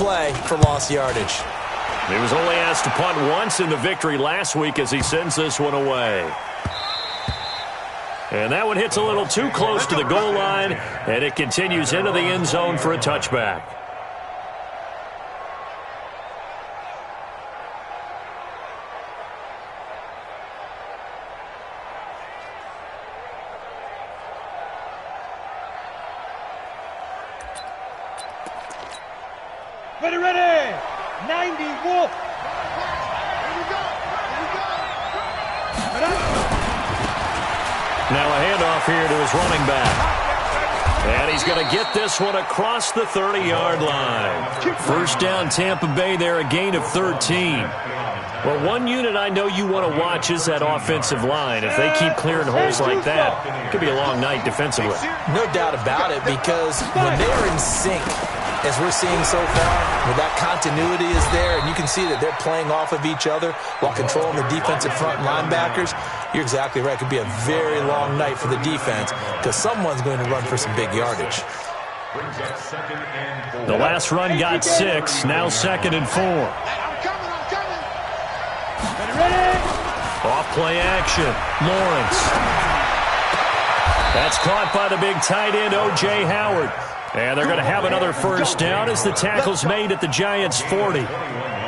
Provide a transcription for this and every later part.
play for lost yardage. He was only asked to punt once in the victory last week as he sends this one away. And that one hits a little too close to the goal line, and it continues into the end zone for a touchback. Ready, 90 Wolf. Now a handoff here to his running back. And he's going to get this one across the 30-yard line. First down, Tampa Bay there, a gain of 13. Well, one unit I know you want to watch is that offensive line. If they keep clearing holes like that, it could be a long night defensively. No doubt about it, because when they are in sync, as we're seeing so far, where that continuity is there, and you can see that they're playing off of each other while controlling the defensive front linebackers, you're exactly right. It could be a very long night for the defense because someone's going to run for some big yardage. The last run got 6, now 2nd and 4. Off play action, Lawrence. That's caught by the big tight end, O.J. Howard. And they're going to have another first down as the tackle's made at the Giants' 40.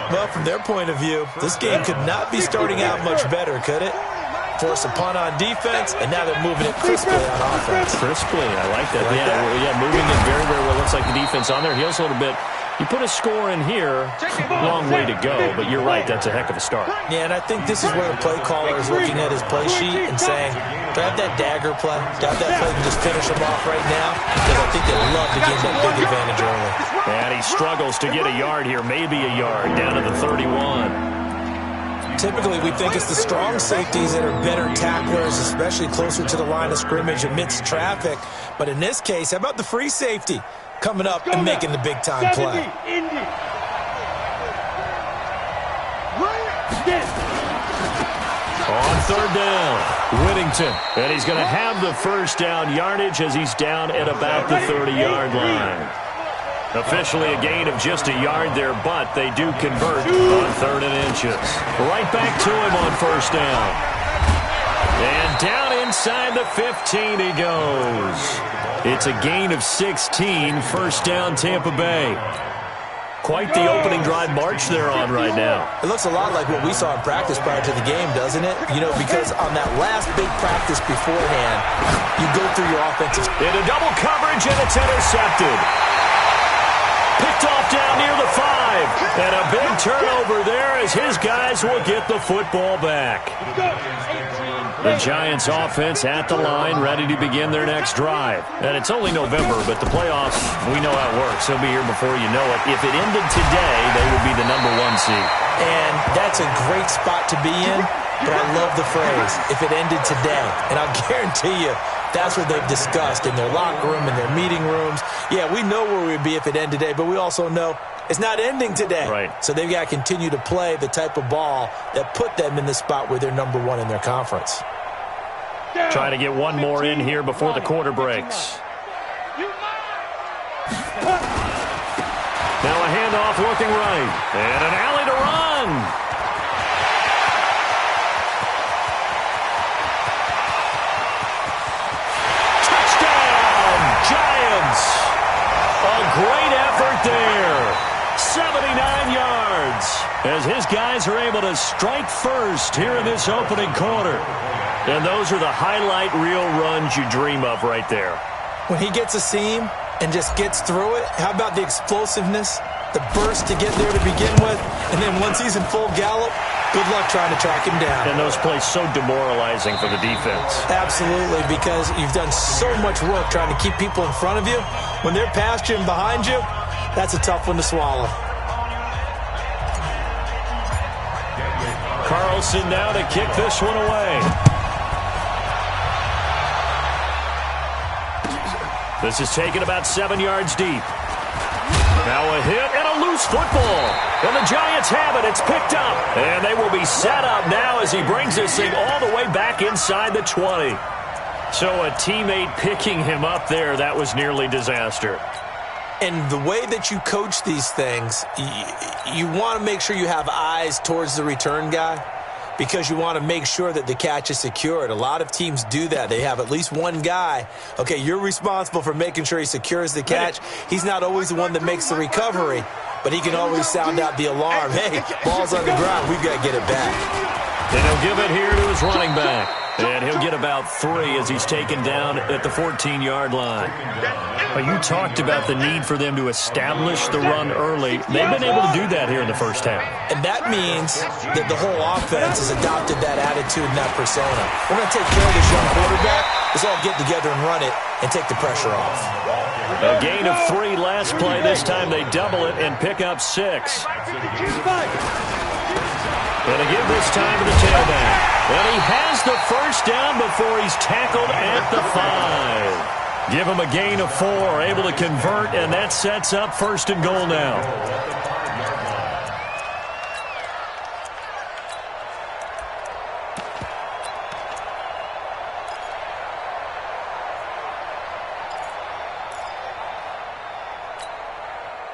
Well, from their point of view, this game could not be starting out much better, could it? Force a punt on defense, and now they're moving it crisply on offense. Crisply, I like that. Yeah, moving it very, very well. Looks like the defense on there heals a little bit. You put a score in here, long way to go, but you're right, that's a heck of a start. Yeah, and I think this is where the play caller is looking at his play sheet and saying, grab that dagger play, grab that play and just finish them off right now, because I think they'd love to gain that big advantage early. And he struggles to get a yard here, maybe a yard, down to the 31. Typically, we think it's the strong safeties that are better tacklers, especially closer to the line of scrimmage amidst traffic. But in this case, how about the free safety coming up and making the big-time play? On third down, Whittington. And he's going to have the first down yardage as he's down at about the 30-yard line. Officially a gain of just a yard there, but they do convert on 3rd and inches. Right back to him on first down. And down inside the 15 he goes. It's a gain of 16, first down Tampa Bay. Quite the opening drive march they're on right now. It looks a lot like what we saw in practice prior to the game, doesn't it? You know, because on that last big practice beforehand, you go through your offensive. Into double coverage, and it's intercepted. Picked off down near the 5. And a big turnover there as his guys will get the football back. The Giants offense at the line, ready to begin their next drive. And it's only November, but the playoffs, we know how it works. They'll be here before you know it. If it ended today, they would be the #1 seed. And that's a great spot to be in, but I love the phrase, if it ended today. And I'll guarantee you, that's what they've discussed in their locker room, in their meeting rooms. Yeah, we know where we'd be if it ended today, but we also know it's not ending today. Right. So they've got to continue to play the type of ball that put them in the spot where they're #1 in their conference. Trying to get one more in here before the quarter breaks. Now a handoff looking right. And an alley to run. Touchdown, Giants. A great effort there. 79 yards. As his guys are able to strike first here in this opening quarter. And those are the highlight reel runs you dream of right there. When he gets a seam and just gets through it, how about the explosiveness, the burst to get there to begin with, and then once he's in full gallop, good luck trying to track him down. And those plays so demoralizing for the defense. Absolutely, because you've done so much work trying to keep people in front of you. When they're past you and behind you, that's a tough one to swallow. Carlson now to kick this one away. This is taken about 7 yards deep. Now a hit and a loose football. And the Giants have it. It's picked up. And they will be set up now as he brings this thing all the way back inside the 20. So a teammate picking him up there, that was nearly disaster. And the way that you coach these things, you want to make sure you have eyes towards the return guy because you want to make sure that the catch is secured. A lot of teams do that. They have at least one guy. Okay, you're responsible for making sure he secures the catch. He's not always the one that makes the recovery, but he can always sound out the alarm. Hey, ball's on the ground. We've got to get it back. And he'll give it here to his running back. And he'll get about 3 as he's taken down at the 14-yard line. You talked about the need for them to establish the run early. They've been able to do that here in the first half. And that means that the whole offense has adopted that attitude and that persona. We're going to take care of this young quarterback. Let's all get together and run it and take the pressure off. A gain of 3 last play. This time they double it and pick up 6. And again this time to the tailback. And he has the first down before he's tackled at the 5. Give him a gain of 4, able to convert, and that sets up 1st and goal now.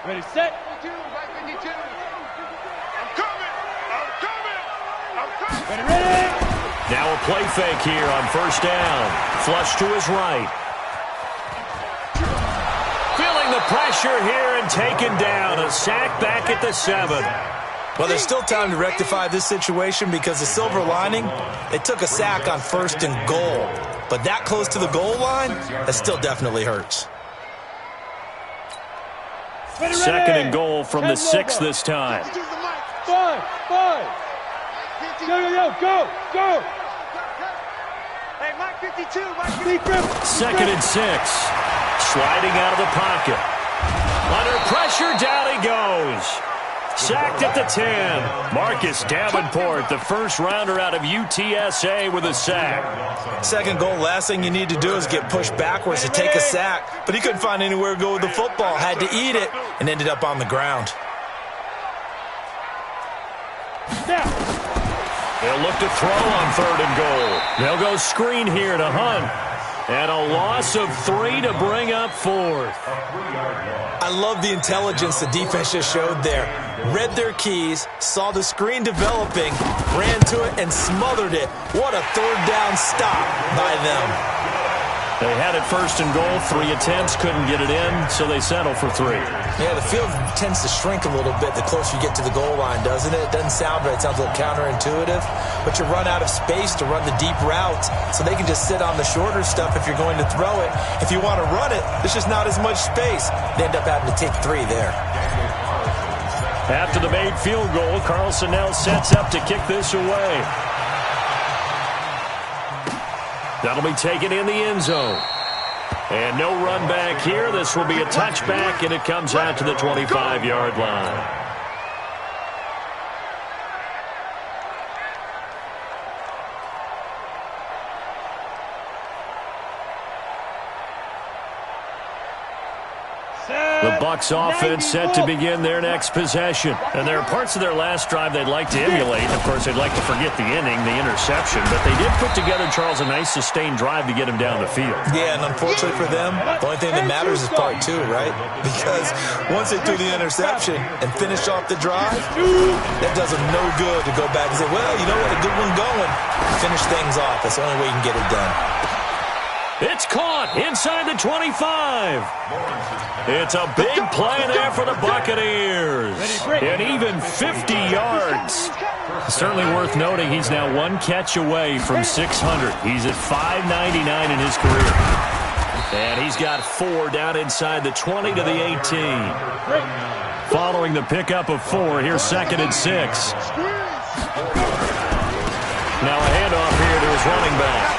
Ready, set. Ready. Now a play fake here on 1st down. Flush to his right. Feeling the pressure here and taken down. A sack back at the 7. Well, there's still time to rectify this situation because the silver lining, they took a sack on 1st and goal. But that close to the goal line, that still definitely hurts. 2nd and goal from the 6 this time. 5. Go. Hey, Mike 52, Mike 52. 2nd and 6. Sliding out of the pocket. Under pressure, down he goes. Sacked at the 10. Marcus Davenport, the first rounder out of UTSA with a sack. 2nd goal, last thing you need to do is get pushed backwards to take a sack. But he couldn't find anywhere to go with the football. Had to eat it and ended up on the ground. They'll look to throw on 3rd and goal. They'll go screen here to Hunt. And a loss of 3 to bring up 4th. I love the intelligence the defense just showed there. Read their keys, saw the screen developing, ran to it, and smothered it. What a 3rd down stop by them. They had it 1st and goal, 3 attempts, couldn't get it in, so they settle for 3. Yeah, the field tends to shrink a little bit the closer you get to the goal line, doesn't it? It doesn't sound right. It sounds a little counterintuitive. But you run out of space to run the deep routes, so they can just sit on the shorter stuff if you're going to throw it. If you want to run it, there's just not as much space. They end up having to take 3 there. After the made field goal, Carlson now sets up to kick this away. That'll be taken in the end zone. And no run back here. This will be a touchback, and it comes out to the 25-yard line. The Bucs offense set to begin their next possession. And there are parts of their last drive they'd like to emulate. Of course, they'd like to forget the inning, the interception. But they did put together, Charles, a nice sustained drive to get him down the field. Yeah, and unfortunately for them, the only thing that matters is part 2, right? Because once they threw the interception and finished off the drive, that does them no good to go back and say, well, you know what, a good one going. Finish things off. That's the only way you can get it done. It's caught inside the 25. It's a big play there for the Buccaneers. And even 50 yards. Certainly worth noting he's now 1 catch away from 600. He's at 599 in his career. And he's got 4 down inside the 20 to the 18. Following the pickup of 4, here's 2nd and 6. Now a handoff here to his running back.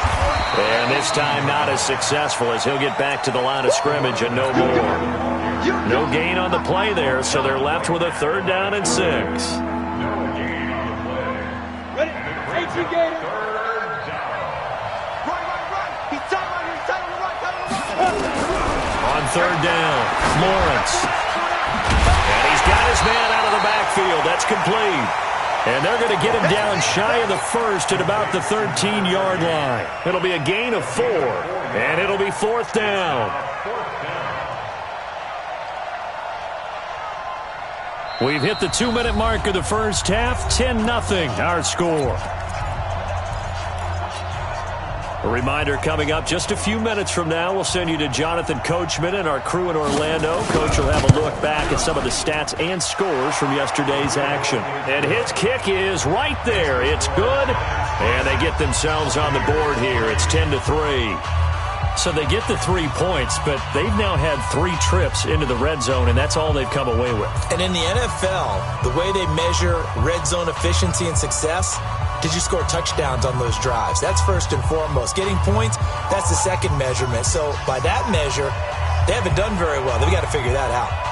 And this time not as successful as he'll get back to the line of scrimmage and no more. No gain on the play there, so they're left with a 3rd down and 6. Ready? 18 Gator. On 3rd down, Lawrence. And he's got his man out of the backfield. That's complete. And they're going to get him down shy of the 1st at about the 13-yard line. It'll be a gain of 4, and it'll be 4th down. We've hit the 2-minute mark of the first half. 10-0 our score. A reminder coming up just a few minutes from now. We'll send you to Jonathan Coachman and our crew in Orlando. Coach will have a look back at some of the stats and scores from yesterday's action. And his kick is right there. It's good. And they get themselves on the board here. It's 10-3. So they get the 3 points, but they've now had 3 trips into the red zone, and that's all they've come away with. And in the NFL, the way they measure red zone efficiency and success, did you score touchdowns on those drives? That's first and foremost. Getting points, that's the second measurement. So by that measure, they haven't done very well. They've got to figure that out.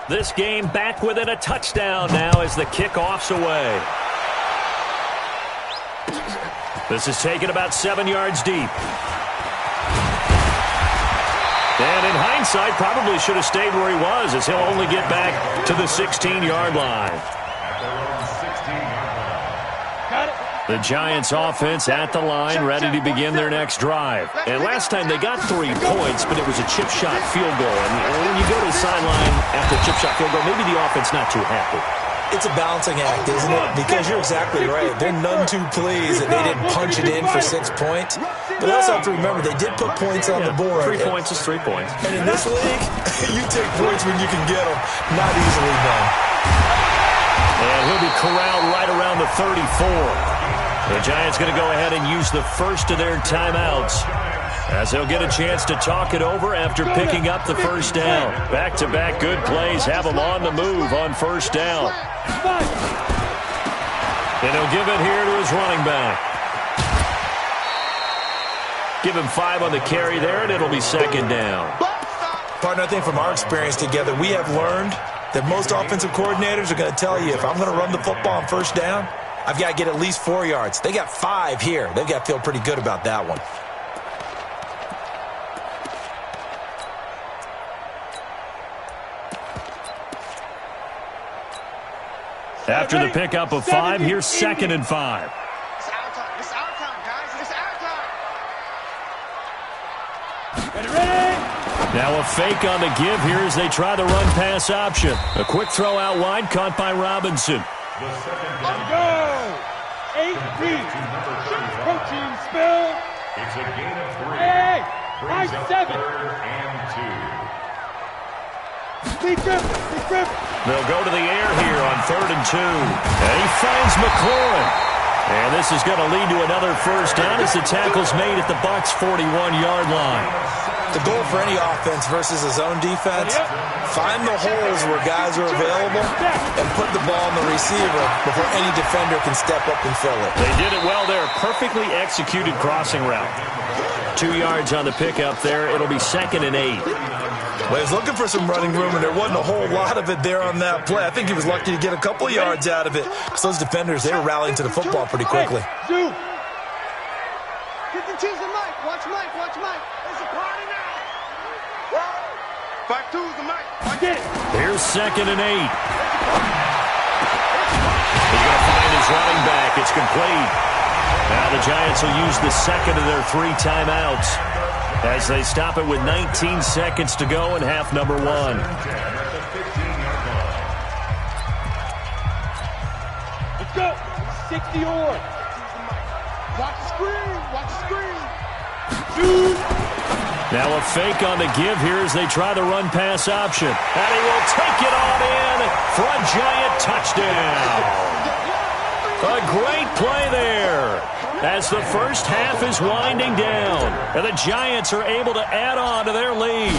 This game back within a touchdown now as the kickoff's away. This is taken about 7 yards deep. And in hindsight, probably should have stayed where he was, as he'll only get back to the 16-yard line. The Giants offense at the line, ready to begin their next drive. And last time they got 3 points, but it was a chip shot field goal. And when you go to the sideline after a chip shot field goal, maybe the offense not too happy. It's a balancing act, isn't it? Because you're exactly right. They're none too pleased that they didn't punch it in for 6 points. But they also have to remember they did put points on the board. 3 points is 3 points. And in this league, you take points when you can get them. Not easily done. And he'll be corralled right around the 34. The Giants going to go ahead and use the first of their timeouts as they'll get a chance to talk it over after picking up the first down. Back-to-back good plays have them on the move on first down. And he'll give it here to his running back. Give him 5 on the carry there, and it'll be second down. Partner, I think from our experience together, we have learned that most offensive coordinators are going to tell you, if I'm going to run the football on first down, I've got to get at least 4 yards. They got 5 here. They've got to feel pretty good about that one. After the pickup of 5, here's 2nd and 5. It's our time. It's our time, guys. It's our time. Ready? Now a fake on the give here as they try the run-pass option. A quick throw out wide, caught by Robinson. Go! 8 deep. Protein spill. It's a gain of 3. Hey! Brings up 5-7. 3rd and 2. Be Griffin. They'll go to the air here on 3rd and 2. And he finds McLaurin. And this is going to lead to another first down as the tackle's made at the Bucs' 41-yard line. The goal for any offense versus a zone defense, find the holes where guys are available and put the ball on the receiver before any defender can step up and fill it. They did it well there. Perfectly executed crossing route. 2 yards on the pickup there. It'll be 2nd and 8. Well, he was looking for some running room, and there wasn't a whole lot of it there on that play. I think he was lucky to get a couple yards out of it. So those defenders, they were rallying to the football pretty quickly. Zoo. 52's the mic. Watch Mike. Watch Mike. It's a party now. 52's the mic. Get it. Here's 2nd and 8. He's going to find his running back. It's complete. Now the Giants will use the second of their 3 timeouts as they stop it with 19 seconds to go in half number 1. Let's go. 60 or. Watch the screen. Watch the screen. Zoo. Now a fake on the give here as they try the run-pass option. And he will take it on in for a Giant touchdown. A great play there as the first half is winding down. And the Giants are able to add on to their lead.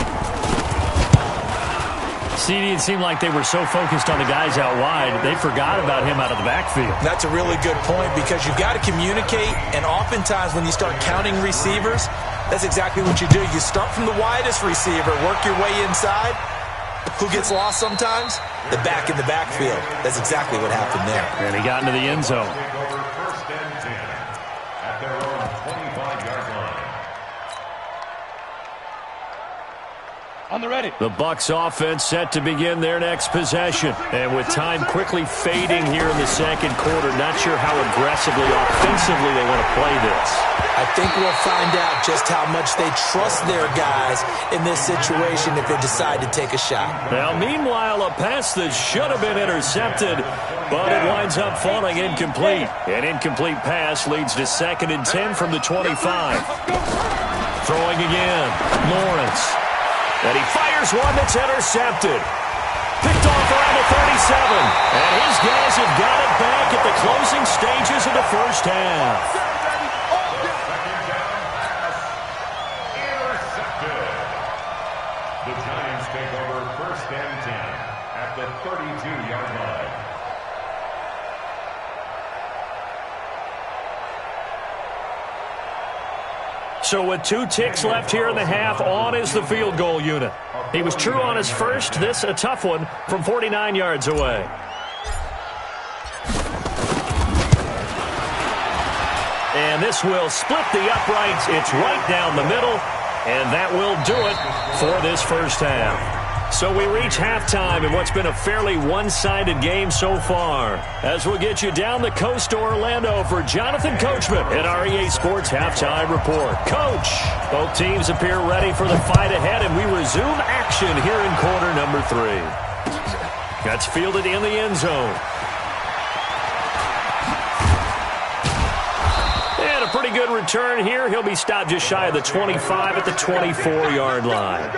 CD, it seemed like they were so focused on the guys out wide, they forgot about him out of the backfield. That's a really good point because you've got to communicate, and oftentimes when you start counting receivers, that's exactly what you do. You start from the widest receiver, work your way inside. Who gets lost sometimes? The back in the backfield. That's exactly what happened there. And he got into the end zone. First and 10 at their own 25-yard line. On the ready. The Bucs offense set to begin their next possession. And with time quickly fading here in the second quarter, not sure how aggressively, offensively they want to play this. I think we'll find out just how much they trust their guys in this situation if they decide to take a shot. Now, meanwhile, a pass that should have been intercepted, but it winds up falling incomplete. An incomplete pass leads to 2nd and 10 from the 25. Throwing again, Lawrence. And he fires one that's intercepted. Picked off around the 37. And his guys have got it back at the closing stages of the first half. The Giants take over first and 10 at the 32-yard line. So with 2 ticks left here in the half, on is the field goal unit. He was true on his first, this a tough one from 49 yards away. And this will split the uprights. It's right down the middle. And that will do it for this first half. So we reach halftime in what's been a fairly one-sided game so far. As we'll get you down the coast to Orlando for Jonathan Coachman at our EA Sports Halftime Report. Coach, both teams appear ready for the fight ahead, and we resume action here in quarter number 3. That's fielded in the end zone. And a pretty good return here. He'll be stopped just shy of the 25 at the 24-yard line.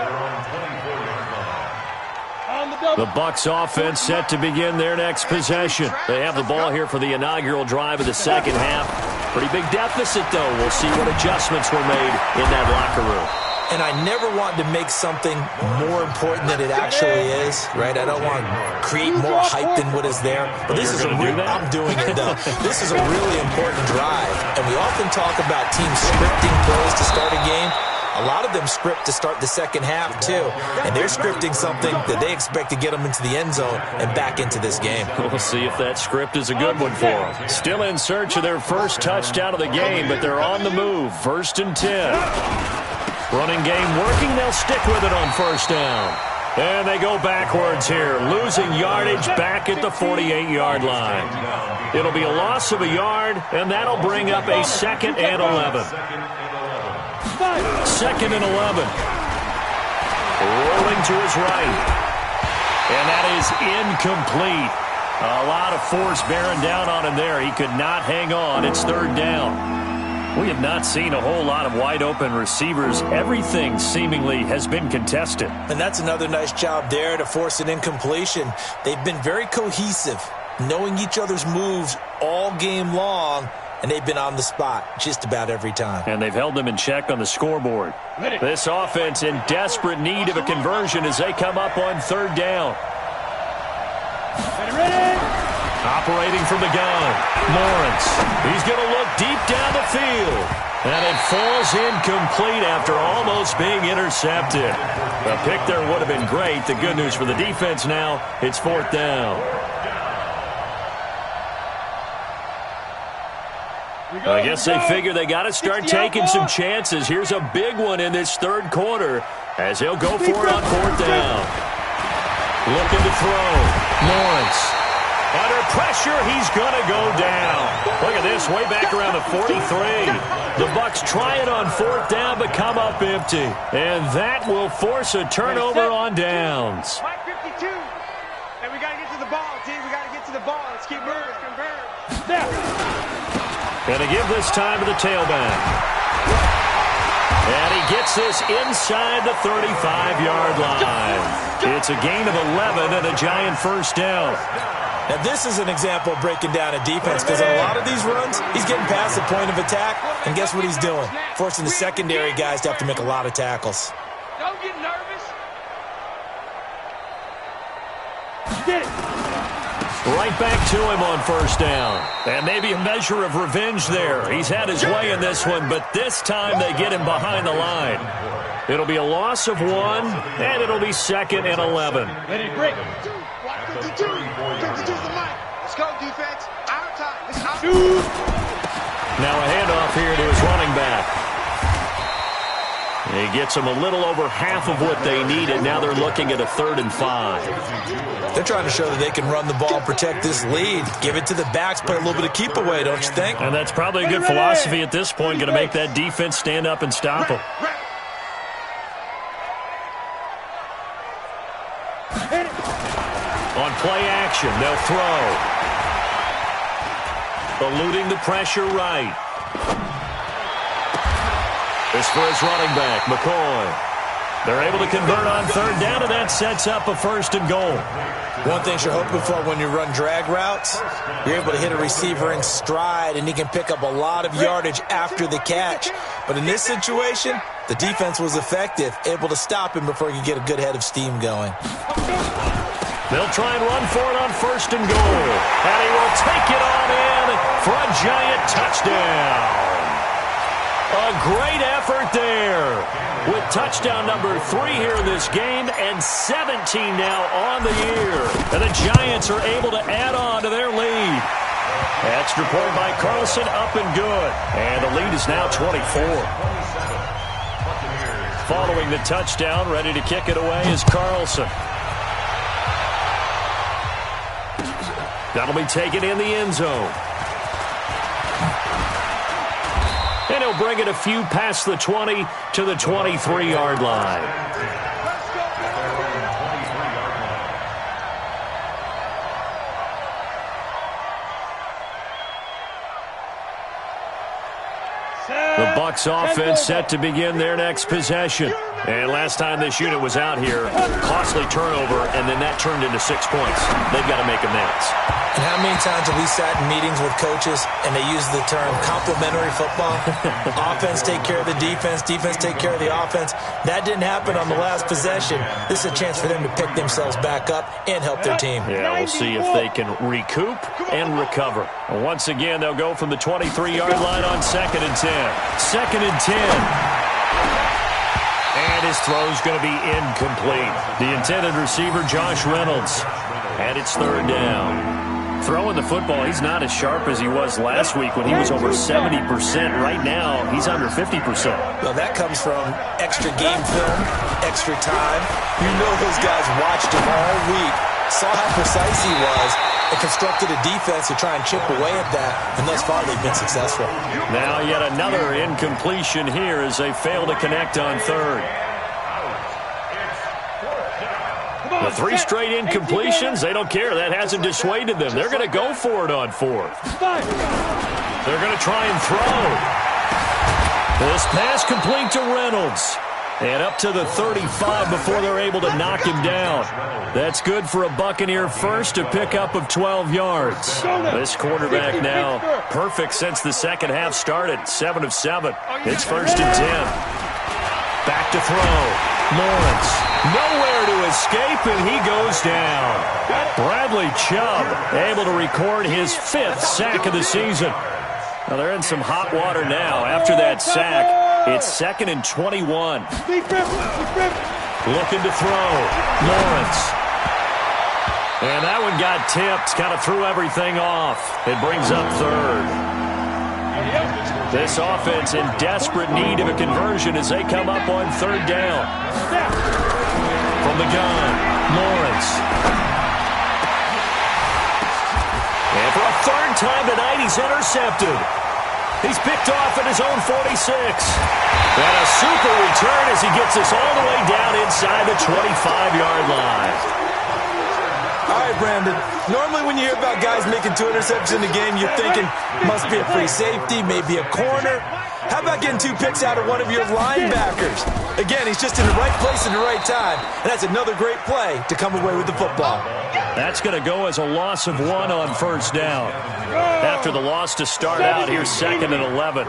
The Bucs offense set to begin their next possession. They have the ball here for the inaugural drive of the second half. Pretty big deficit, though. We'll see what adjustments were made in that locker room. And I never want to make something more important than it actually is, right? I don't want to create more hype than what is there. But this is a real, I'm doing it, though. This is a really important drive. And we often talk about teams scripting plays to start a game. A lot of them script to start the second half, too. And they're scripting something that they expect to get them into the end zone and back into this game. We'll see if that script is a good one for them. Still in search of their first touchdown of the game, but they're on the move. 1st and 10. Running game working. They'll stick with it on first down. And they go backwards here, losing yardage back at the 48-yard line. It'll be a loss of a yard, and that'll bring up a 2nd and 11. 2nd and 11. Rolling to his right. And that is incomplete. A lot of force bearing down on him there. He could not hang on. It's 3rd down. We have not seen a whole lot of wide-open receivers. Everything seemingly has been contested. And that's another nice job there to force an incompletion. They've been very cohesive, knowing each other's moves all game long, and they've been on the spot just about every time. And they've held them in check on the scoreboard. This offense in desperate need of a conversion as they come up on 3rd down. Operating from the gun, Lawrence. He's going to look deep down the field. And it falls incomplete after almost being intercepted. A pick there would have been great. The good news for the defense now, it's 4th down. I guess they figure they got to start taking some chances. Here's a big one in this 3rd quarter as they'll go for it on 4th down. Looking to throw. Lawrence. Under pressure, he's going to go down. Look at this, way back around the 43. The Bucs try it on 4th down, but come up empty. And that will force a turnover on downs. 52. And we got to get to the ball, team. We got to get to the ball. Let's keep moving. And to give this time to the tailback. And he gets this inside the 35-yard line. It's a gain of 11 and a Giant first down. Now, this is an example of breaking down a defense because on a lot of these runs, he's getting past the point of attack, and guess what he's doing? Forcing the secondary guys to have to make a lot of tackles. Don't get nervous. Right back to him on first down. And maybe a measure of revenge there. He's had his way in this one, but this time they get him behind the line. It'll be a loss of 1, and it'll be 2nd and 11. Ready, break. 52. 52's the mic. Let's go, defense. Our time. This is our Now a handoff here to his running back. He gets them a little over half of what they needed. Now they're looking at a 3rd and 5. They're trying to show that they can run the ball, protect this lead. Give it to the backs, play a little bit of keep away, don't you think? And that's probably a good philosophy at this point. Going to make that defense stand up and stop them. On play action, they'll throw. Eluding the pressure right. This for his running back, McCoy. They're able to convert on 3rd down, and that sets up a 1st and goal. One thing you're hoping for when you run drag routes, you're able to hit a receiver in stride, and he can pick up a lot of yardage after the catch. But in this situation, the defense was effective, able to stop him before he could get a good head of steam going. They'll try and run for it on 1st and goal. And he will take it on in for a giant touchdown. A great effort there with touchdown number 3 here in this game and 17 now on the year. And the Giants are able to add on to their lead. Extra point by Carlson, up and good. And the lead is now 24. Following the touchdown, ready to kick it away is Carlson. That'll be taken in the end zone. And he'll bring it a few past the 20 to the 23-yard line. The Bucs offense set to begin their next possession. And last time this unit was out here, costly turnover, and then that turned into 6 points. They've got to make amends. And how many times have we sat in meetings with coaches and they use the term complementary football? Offense take care of the defense, defense take care of the offense. That didn't happen on the last possession. This is a chance for them to pick themselves back up and help their team. Yeah, we'll see if they can recoup and recover. And once again, they'll go from the 23-yard line on 2nd and 10. 2nd and 10. And his throw's going to be incomplete. The intended receiver, Josh Reynolds. And it's 3rd down. Throwing the football, he's not as sharp as he was last week when he was over 70%. Right now, he's under 50%. Well, that comes from extra game film, extra time. You know those guys watched him all week, saw how precise he was, and constructed a defense to try and chip away at that, and thus far they've been successful. Now yet another incompletion here as they fail to connect on 3rd. The 3 straight incompletions, they don't care. That hasn't dissuaded them. They're going to go for it on 4th. They're going to try and throw. This pass complete to Reynolds. And up to the 35 before they're able to knock him down. That's good for a Buccaneer first, a pickup of 12 yards. This quarterback now perfect since the second half started. 7 of 7. It's 1st and 10. Back to throw. Lawrence, nowhere to escape, and he goes down. Bradley Chubb able to record his 5th sack of the season. Now they're in some hot water now. After that sack, it's 2nd and 21. Looking to throw. Lawrence. And that one got tipped, kind of threw everything off. It brings up 3rd. This offense in desperate need of a conversion as they come up on 3rd down. From the gun, Lawrence. And for a 3rd time tonight, he's intercepted. He's picked off at his own 46. And a super return as he gets us all the way down inside the 25-yard line. All right, Brandon. Normally when you hear about guys making 2 interceptions in the game, you're thinking must be a free safety, maybe a corner. How about getting 2 picks out of one of your linebackers? Again, he's just in the right place at the right time, and that's another great play to come away with the football. That's going to go as a loss of 1 on 1st down. After the loss to start out, here's 2nd and 11.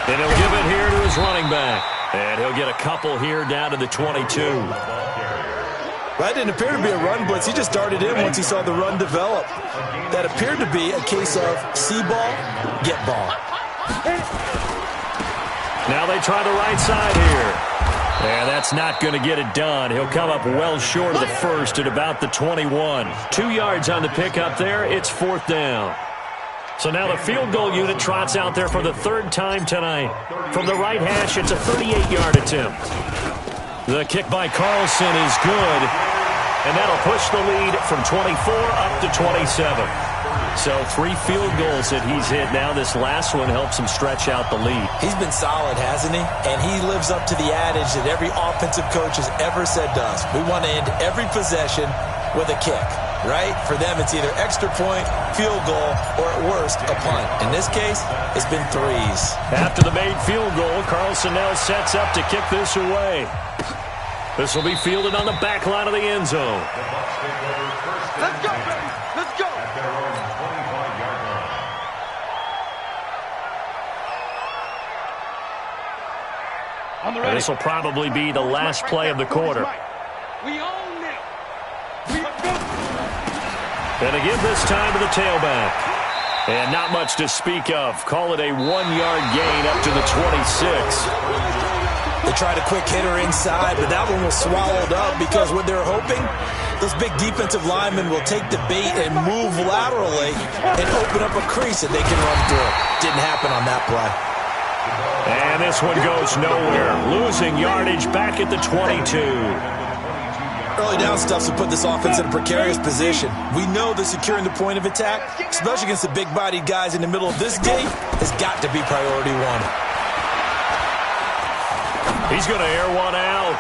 And he'll give it here to his running back. And he'll get a couple here down to the 22. That didn't appear to be a run blitz. He just darted in once he saw the run develop. That appeared to be a case of see ball, get ball. Now they try the right side here. And that's not going to get it done. He'll come up well short of the first at about the 21. 2 yards on the pickup there. It's 4th down. So now the field goal unit trots out there for the 3rd time tonight. From the right hash, it's a 38-yard attempt. The kick by Carlson is good. And that'll push the lead from 24 up to 27. So 3 field goals that he's hit now. This last one helps him stretch out the lead. He's been solid, hasn't he? And he lives up to the adage that every offensive coach has ever said to us. We want to end every possession with a kick, right? For them, it's either extra point, field goal, or at worst, a punt. In this case, it's been 3s. After the made field goal, Carlson now sets up to kick this away. This will be fielded on the back line of the end zone. Let's go, baby. Let's go. And this will probably be the last play of the quarter. We own them. And they give this time to the tailback. And not much to speak of. Call it a 1-yard gain up to the 26. They tried a quick hitter inside, but that one was swallowed up because what they're hoping, those big defensive linemen will take the bait and move laterally and open up a crease that they can run through. Didn't happen on that play. And this one goes nowhere. Losing yardage back at the 22. Early down stuffs will put this offense in a precarious position. We know that securing the point of attack, especially against the big-bodied guys in the middle of this game, has got to be priority 1. He's going to air one out.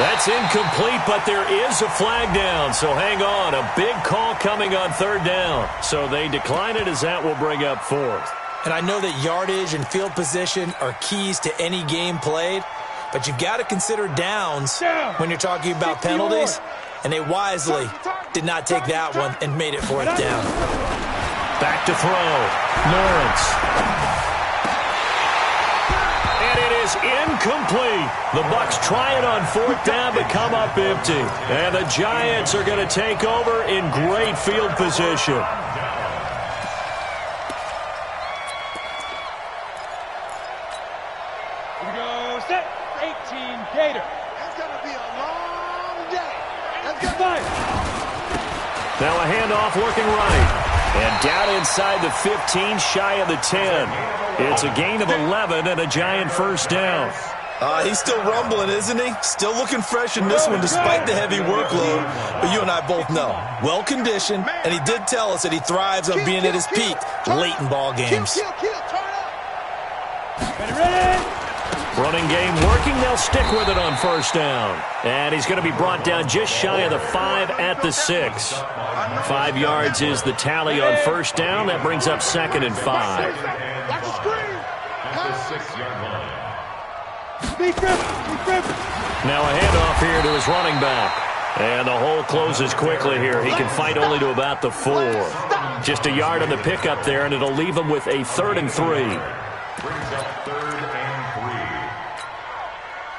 That's incomplete, but there is a flag down, so hang on. A big call coming on 3rd down. So they decline it as that will bring up 4th. And I know that yardage and field position are keys to any game played, but you've got to consider downs when you're talking about penalties, and they wisely did not take that one and made it 4th down. Back to throw. Lawrence. And it is incomplete. The Bucs try it on 4th down but come up empty. And the Giants are going to take over in great field position. Now a handoff working right. And down inside the 15, shy of the 10. It's a gain of 11 and a Giant 1st down. He's still rumbling, isn't he? Still looking fresh in this one despite the heavy workload. But you and I both know, well-conditioned, and he did tell us that he thrives on being at his peak late in ball games. Running game working. They'll stick with it on 1st down. And he's going to be brought down just shy of the 5 at the 6. 5 yards is the tally on 1st down. That brings up 2nd and 5. At the 6-yard line. Now a handoff here to his running back. And the hole closes quickly here. He can fight only to about the 4. Just a yard on the pickup there, and it'll leave him with a 3rd and 3. Brings up 3rd and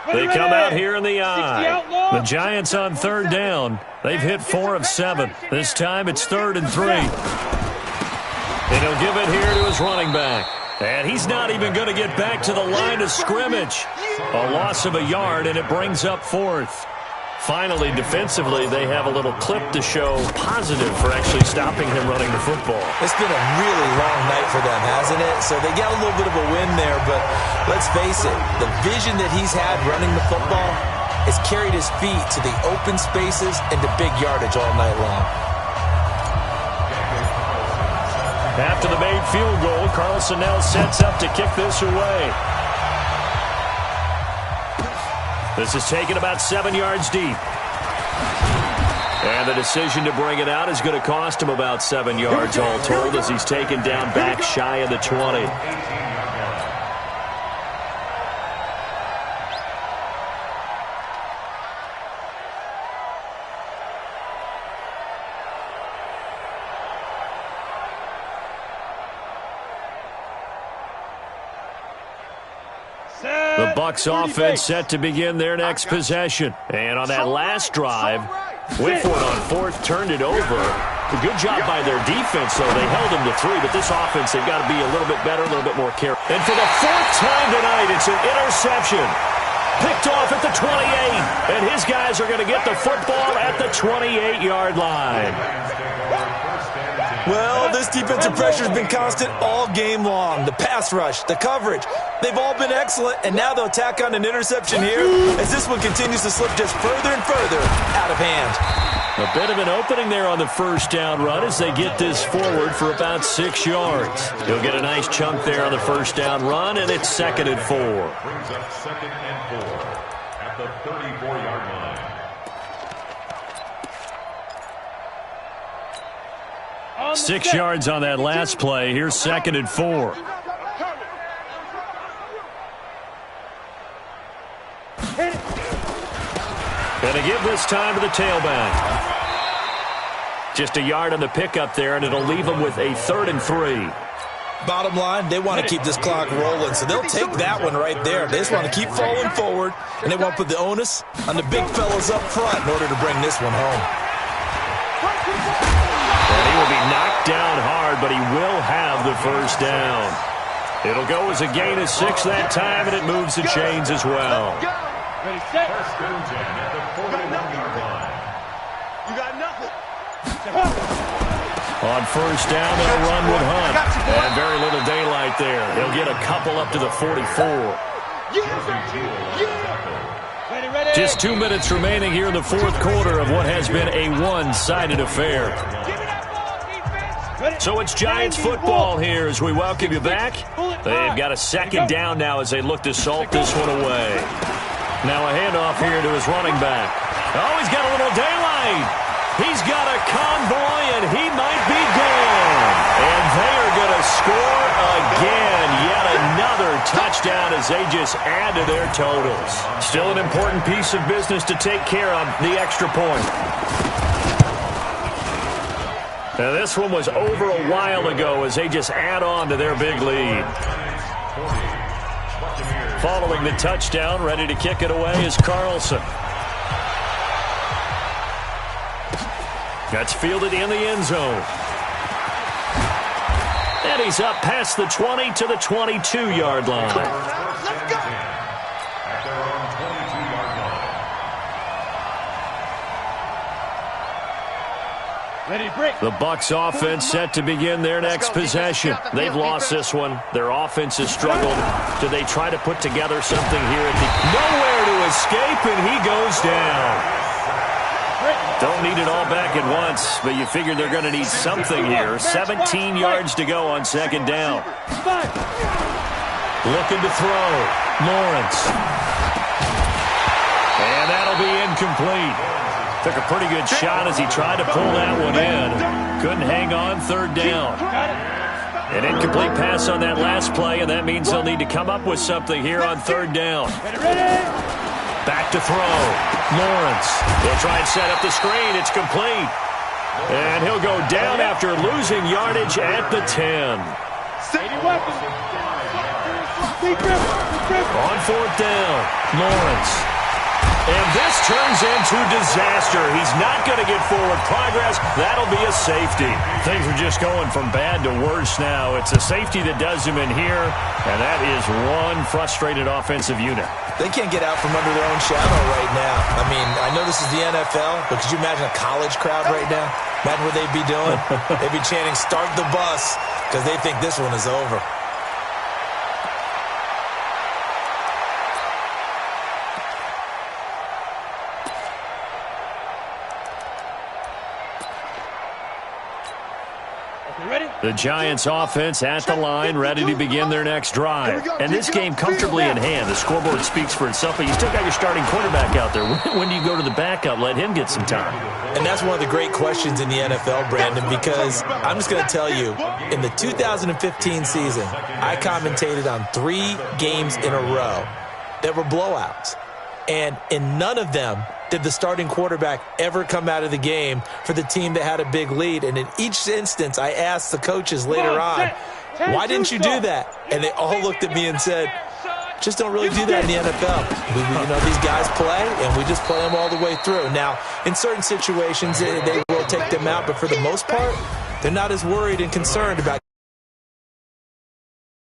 3. They come out here in the eye. The Giants on 3rd down. They've hit 4 of 7. This time it's 3rd and 3. And he'll give it here to his running back. And he's not even going to get back to the line of scrimmage. A loss of a yard, and it brings up 4th. Finally, defensively, they have a little clip to show positive for actually stopping him running the football. It's been a really long night for them, hasn't it? So they got a little bit of a win there, but let's face it, the vision that he's had running the football has carried his feet to the open spaces and to big yardage all night long. After the made field goal, Carlson now sets up to kick this away. This is taken about 7 yards deep. And the decision to bring it out is going to cost him about 7 yards all told as he's taken down back shy of the 20. Bucs offense set to begin their next possession. And on that last drive, Whitford on fourth turned it over. A good job by their defense, though. They held them to 3, but this offense, they've got to be a little bit better, a little bit more careful. And for the 4th time tonight, it's an interception. Picked off at the 28. And his guys are going to get the football at the 28-yard line. Well, this defensive pressure has been constant all game long. The pass rush, the coverage, they've all been excellent, and now they'll tack on an interception here as this one continues to slip just further and further out of hand. A bit of an opening there on the first down run as they get this forward for about 6 yards. He'll get a nice chunk there on the first down run, and it's 2nd and 4. Brings up 2nd and 4 at the 34-yard line. On 6 yards on that last play. Here's 2nd and 4. Going to give this time to the tailback. Just a yard on the pickup there, and it'll leave them with a 3rd and 3. Bottom line, they want to keep this clock rolling, so they'll take that one right there. They just want to keep falling forward, and they want to put the onus on the big fellas up front in order to bring this one home. And he will be knocked down hard, but he will have the first down. It'll go as a gain of 6 that time, and it moves the chains as well. Ready, set. First and 10 at the 41-yard line. You got nothing. On first down, they'll run with Hunt. And very little daylight there. He'll get a couple up to the 44. Just 2 minutes remaining here in the 4th quarter of what has been a one-sided affair. So it's Giants football here as we welcome you back. They've got a 2nd down now as they look to salt this one away. Now a handoff here to his running back. Oh, he's got a little daylight. He's got a convoy, and he might be gone. And they are going to score again. Yet another touchdown as they just add to their totals. Still an important piece of business to take care of, the extra point. Now this one was over a while ago as they just add on to their big lead. Following the touchdown, ready to kick it away is Carlson. That's fielded in the end zone. And he's up past the 20 to the 22-yard line. Let's go. At their own 22-yard line. Ready, break. The Bucs offense set to begin their next possession. They've lost this one. Their offense has struggled. Do they try to put together something here at the... Nowhere to escape, and he goes down. Don't need it all back at once, but you figure they're going to need something here. 17 yards to go on 2nd down. Looking to throw. Lawrence. And that'll be incomplete. Took a pretty good shot as he tried to pull that one in. Couldn't hang on 3rd down. An incomplete pass on that last play, and that means they'll need to come up with something here on 3rd down. Back to throw. Lawrence. He'll try and set up the screen. It's complete. And he'll go down after losing yardage at the 10. On 4th down, Lawrence. And this turns into disaster. He's not going to get forward progress. That'll be a safety. Things are just going from bad to worse now. It's a safety that does him in here, and that is one frustrated offensive unit. They can't get out from under their own shadow right now. I mean, I know this is the NFL, but could you imagine a college crowd right now? Imagine what they'd be doing. They'd be chanting, "Start the bus," because they think this one is over. The Giants offense at the line, ready to begin their next drive. And this game comfortably in hand. The scoreboard speaks for itself, but you still got your starting quarterback out there. When do you go to the backup? Let him get some time. And that's one of the great questions in the NFL, Brandon, because I'm just going to tell you, in the 2015 season, I commentated on 3 games in a row that were blowouts. And in none of them did the starting quarterback ever come out of the game for the team that had a big lead. And in each instance, I asked the coaches later on, why didn't you do that? And they all looked at me and said, Just don't really do that in the NFL. These guys play, and we just play them all the way through. Now, in certain situations, they will take them out, but for the most part, they're not as worried and concerned about